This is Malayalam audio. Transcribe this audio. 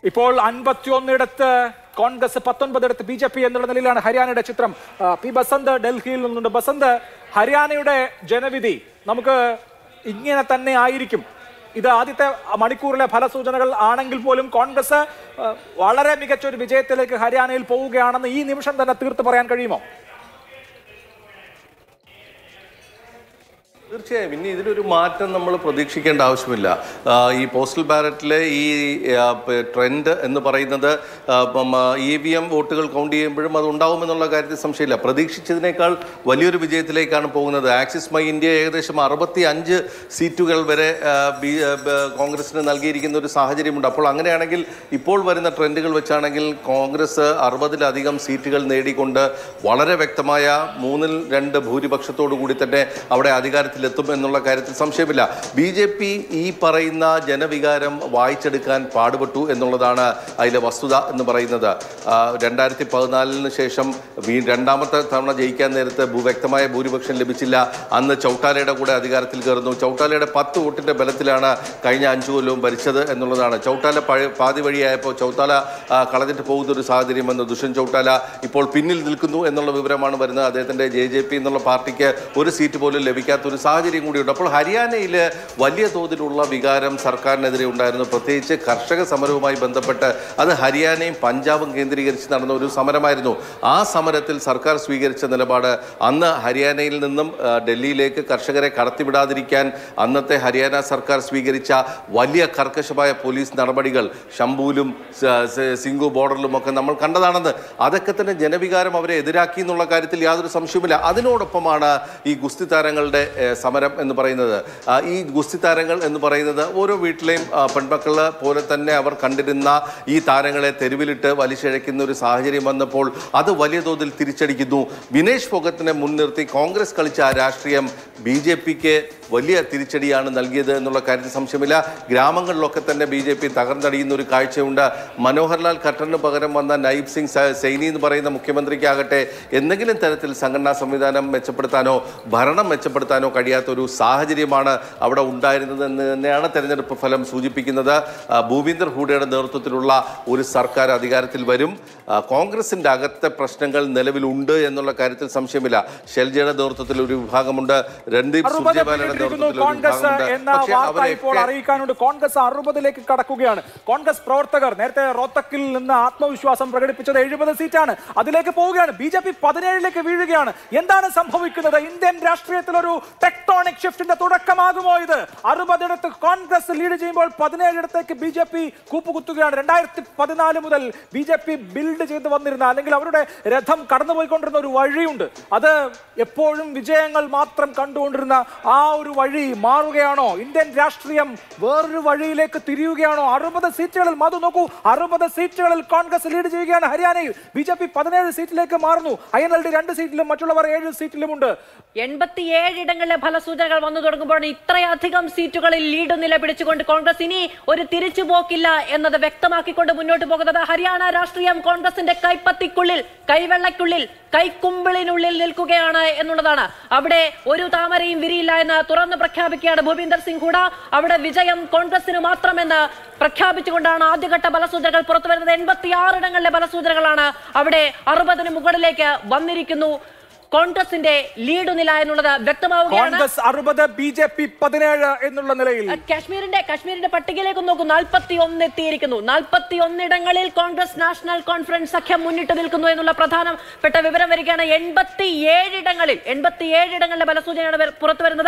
ഇപ്പോൾ 51 കോൺഗ്രസ്, 19 BJP എന്നുള്ള നിലയിലാണ് ഹരിയാനയുടെ ചിത്രം. പി ബസന്ത് ഡൽഹിയിൽ നിന്നുണ്ട്. ബസന്ത്, ഹരിയാനയുടെ ജനവിധി നമുക്ക് ഇങ്ങനെ തന്നെ ആയിരിക്കും? ഇത് ആദ്യത്തെ മണിക്കൂറിലെ ഫലസൂചനകൾ ആണെങ്കിൽ പോലും കോൺഗ്രസ് വളരെ മികച്ച ഒരു വിജയത്തിലേക്ക് ഹരിയാനയിൽ പോവുകയാണെന്ന് ഈ നിമിഷം തന്നെ തീർത്ത് പറയാൻ കഴിയുമോ? തീർച്ചയായും ഇനി ഇതിലൊരു മാറ്റം നമ്മൾ പ്രതീക്ഷിക്കേണ്ട ആവശ്യമില്ല. ഈ പോസ്റ്റൽ ബാലറ്റിലെ ഈ ട്രെൻഡ് എന്ന് പറയുന്നത് EVM വോട്ടുകൾ കൗണ്ട് ചെയ്യുമ്പോഴും അത് ഉണ്ടാവുമെന്നുള്ള കാര്യത്തിൽ സംശയമില്ല. പ്രതീക്ഷിച്ചതിനേക്കാൾ വലിയൊരു വിജയത്തിലേക്കാണ് പോകുന്നത്. ആക്സിസ് മൈ ഇന്ത്യ ഏകദേശം 65 സീറ്റുകൾ വരെ കോൺഗ്രസിന് നൽകിയിരിക്കുന്ന ഒരു സാഹചര്യമുണ്ട്. അപ്പോൾ അങ്ങനെയാണെങ്കിൽ ഇപ്പോൾ വരുന്ന ട്രെൻഡുകൾ വെച്ചാണെങ്കിൽ കോൺഗ്രസ് 60-ലധികം സീറ്റുകൾ നേടിക്കൊണ്ട് വളരെ വ്യക്തമായ 3-2 ഭൂരിപക്ഷത്തോടു കൂടി തന്നെ അവിടെ അധികാരത്തിൽ എത്തും എന്നുള്ള കാര്യത്തിൽ സംശയമില്ല. BJP ഈ പറയുന്ന ജനവികാരം വായിച്ചെടുക്കാൻ പാടുപെട്ടു എന്നുള്ളതാണ് അതിലെ വസ്തുത എന്ന് പറയുന്നത്. 2014 ശേഷം രണ്ടാമത്തെ തവണ ജയിക്കാൻ നേരത്ത് വ്യക്തമായ ഭൂരിപക്ഷം ലഭിച്ചില്ല. അന്ന് ചൗട്ടാലയുടെ കൂടെ അധികാരത്തിൽ കയറുന്നു. ചൗട്ടാലയുടെ 10 വോട്ടിന്റെ ബലത്തിലാണ് കഴിഞ്ഞ 5 കൊല്ലവും ഭരിച്ചത് എന്നുള്ളതാണ്. ചൗട്ടാല പാതി വഴിയായപ്പോൾ ചൗട്ടാല കളഞ്ഞിട്ട് പോകുന്ന ഒരു സാഹചര്യം വന്നു. ദുഷ്യന്ത് ചൗട്ടാല ഇപ്പോൾ പിന്നിൽ നിൽക്കുന്നു എന്നുള്ള വിവരമാണ് വരുന്നത്. അദ്ദേഹത്തിന്റെ JJP എന്നുള്ള പാർട്ടിക്ക് ഒരു സീറ്റ് പോലും ലഭിക്കാത്തൊരു സാഹചര്യം കൂടിയുണ്ട്. അപ്പോൾ ഹരിയാനയിൽ വലിയ തോതിലുള്ള വികാരം സർക്കാരിനെതിരെ ഉണ്ടായിരുന്നു. പ്രത്യേകിച്ച് കർഷക സമരവുമായി ബന്ധപ്പെട്ട് അത് ഹരിയാനയും പഞ്ചാബും കേന്ദ്രീകരിച്ച് നടന്ന ഒരു സമരമായിരുന്നു. ആ സമരത്തിൽ സർക്കാർ സ്വീകരിച്ച നിലപാട് അന്ന് ഹരിയാനയിൽ നിന്നും ഡൽഹിയിലേക്ക് കർഷകരെ കടത്തിവിടാതിരിക്കാൻ അന്നത്തെ ഹരിയാന സർക്കാർ സ്വീകരിച്ച വലിയ കർക്കശമായ പോലീസ് നടപടികൾ ശംഭൂലും സിംഗു ബോർഡറിലും ഒക്കെ നമ്മൾ കണ്ടതാണെന്ന്. അതൊക്കെ തന്നെ ജനവികാരം അവരെ എതിരാക്കി എന്നുള്ള കാര്യത്തിൽ യാതൊരു സംശയവുമില്ല. അതിനോടൊപ്പമാണ് ഈ ഗുസ്തി താരങ്ങളുടെ സമരം എന്ന് പറയുന്നത്. ഈ ഗുസ്തി താരങ്ങൾ എന്ന് പറയുന്നത് ഓരോ വീട്ടിലെയും പെൺമക്കള് പോലെ തന്നെ അവർ കണ്ടിരുന്ന ഈ താരങ്ങളെ തെരുവിലിട്ട് വലിച്ചിഴയ്ക്കുന്ന ഒരു സാഹചര്യം വന്നപ്പോൾ അത് വലിയ തോതിൽ തിരിച്ചടിക്കുന്നു. വിനേഷ് ഫോഗത്തിനെ മുൻനിർത്തി കോൺഗ്രസ് കളിച്ച ആ രാഷ്ട്രീയം BJPക്ക് വലിയ തിരിച്ചടിയാണ് നൽകിയത് എന്നുള്ള കാര്യത്തിൽ സംശയമില്ല. ഗ്രാമങ്ങളിലൊക്കെ തന്നെ BJP തകർന്നടിയുന്ന ഒരു കാഴ്ചയുണ്ട്. മനോഹർലാൽ ഖട്ടറിന് പകരം വന്ന നൈബ് സിംഗ് സൈനി എന്ന് പറയുന്ന മുഖ്യമന്ത്രിക്കാകട്ടെ എന്തെങ്കിലും തരത്തിൽ സംഘടനാ സംവിധാനം മെച്ചപ്പെടുത്താനോ ഭരണം മെച്ചപ്പെടുത്താനോ കഴിയാത്ത ഒരു സാഹചര്യമാണ് അവിടെ ഉണ്ടായിരുന്നത് എന്ന് തന്നെയാണ് തെരഞ്ഞെടുപ്പ് ഫലം സൂചിപ്പിക്കുന്നത്. ഭൂപീന്ദർ ഹൂഡയുടെ നേതൃത്വത്തിലുള്ള ഒരു സർക്കാർ അധികാരത്തിൽ വരും. കോൺഗ്രസിന്റെ അകത്തെ പ്രശ്നങ്ങൾ നിലവിലുണ്ട് എന്നുള്ള കാര്യത്തിൽ സംശയമില്ല. ഷെൽജയുടെ നേതൃത്വത്തിൽ ഒരു വിഭാഗമുണ്ട്. രൺദീപ് സുർജേവാലയുടെ അറിയിക്കാനുണ്ട്. കോൺഗ്രസ് 60-ലേക്ക് കടക്കുകയാണ്. കോൺഗ്രസ് പ്രവർത്തകർ നേരത്തെ റോത്തക്കിൽ നിന്ന് ആത്മവിശ്വാസം പ്രകടിപ്പിച്ചത് 70 സീറ്റാണ്. അതിലേക്ക് പോവുകയാണ്. BJP 17-ലേക്ക് വീഴുകയാണ്. എന്താണ് സംഭവിക്കുന്നത്? ഇന്ത്യൻ രാഷ്ട്രീയത്തിൽ ഒരു ടെക്ടോണിക് ഷിഫ്റ്റിന്റെ തുടക്കമാകുമോ ഇത്? 60 കോൺഗ്രസ് ലീഡ് ചെയ്യുമ്പോൾ 17 BJP കൂപ്പുകുത്തുകയാണ്. 2014 മുതൽ BJP ബിൽഡ് ചെയ്ത് വന്നിരുന്ന അല്ലെങ്കിൽ അവരുടെ രഥം കടന്നുപോയിക്കൊണ്ടിരുന്ന ഒരു വഴിയുണ്ട്. അത് എപ്പോഴും വിജയങ്ങൾ മാത്രം കണ്ടുകൊണ്ടിരുന്ന ആ ഒരു വഴി മാറുകയാണോ? ഇന്ത്യൻ രാഷ്ട്രീയം വേറൊരു വഴിയിലേക്ക് തിരിയുകയാണോ? 60 സീറ്റുകളിൽ മധു നോക്കൂ, 60 സീറ്റുകളിൽ കോൺഗ്രസ് ലീഡ് ചെയ്യുകയാണ്. ഹരിയാനയിൽ BJP 17 സീറ്റിലേക്ക് മാറുന്നു. INLD 2 സീറ്റിലും മറ്റുള്ളവർ 7 സീറ്റിലുമുണ്ട്. 87 ഇടങ്ങളിലെ ഫലസൂചനകൾ വന്നു തുടങ്ങുമ്പോഴാണ് ഇത്രയധികം സീറ്റുകളിൽ ലീഡ് നില പിടിച്ചുകൊണ്ട് കോൺഗ്രസ് ഇനി ഒരു തിരിച്ചുപോക്കില്ല എന്നത് വ്യക്തമാക്കിക്കൊണ്ട് മുന്നോട്ട് പോകുന്നത്. ഹരിയാന രാഷ്ട്രീയം കോൺഗ്രസിന്റെ കൈപ്പത്തിക്കുള്ളിൽ, കൈവെള്ളയ്ക്കുള്ളിൽ, കൈക്കുമ്പിളിനുള്ളിൽ നിൽക്കുകയാണ് എന്നുള്ളതാണ്. അവിടെ ഒരു താമരയും വിരിയില്ല എന്ന് തുറന്ന് പ്രഖ്യാപിക്കുകയാണ് ഭൂപീന്ദർ സിംഗ് ഹൂഡ. അവിടെ വിജയം കോൺഗ്രസിന് മാത്രമെന്ന് പ്രഖ്യാപിച്ചുകൊണ്ടാണ് ആദ്യഘട്ട ഫലസൂചനകൾ പുറത്തു വരുന്നത്. 86 ഇടങ്ങളിലെ ഫലസൂചനകളാണ് അവിടെ 60-ന് മുകളിലേക്ക് വന്നിരിക്കുന്നു. കോൺഗ്രസിന്റെ ലീഡ് നില എന്നുള്ളത് വ്യക്തമാവുകയാണ്. 60, BJP 17 എന്നുള്ള നിലയിൽ. കാശ്മീരിന്റെ പട്ടികയിലേക്ക് നോക്കൂ, 41 എത്തിയിരിക്കുന്നു. 41 ഇടങ്ങളിൽ കോൺഗ്രസ് നാഷണൽ കോൺഫറൻസ് സഖ്യം മുന്നിട്ട് നിൽക്കുന്നു എന്നുള്ള പ്രധാനപ്പെട്ട വിവരം വരികയാണ്. 87 ഇടങ്ങളിലെ ഫലസൂചനയാണ് പുറത്തു വരുന്നത്.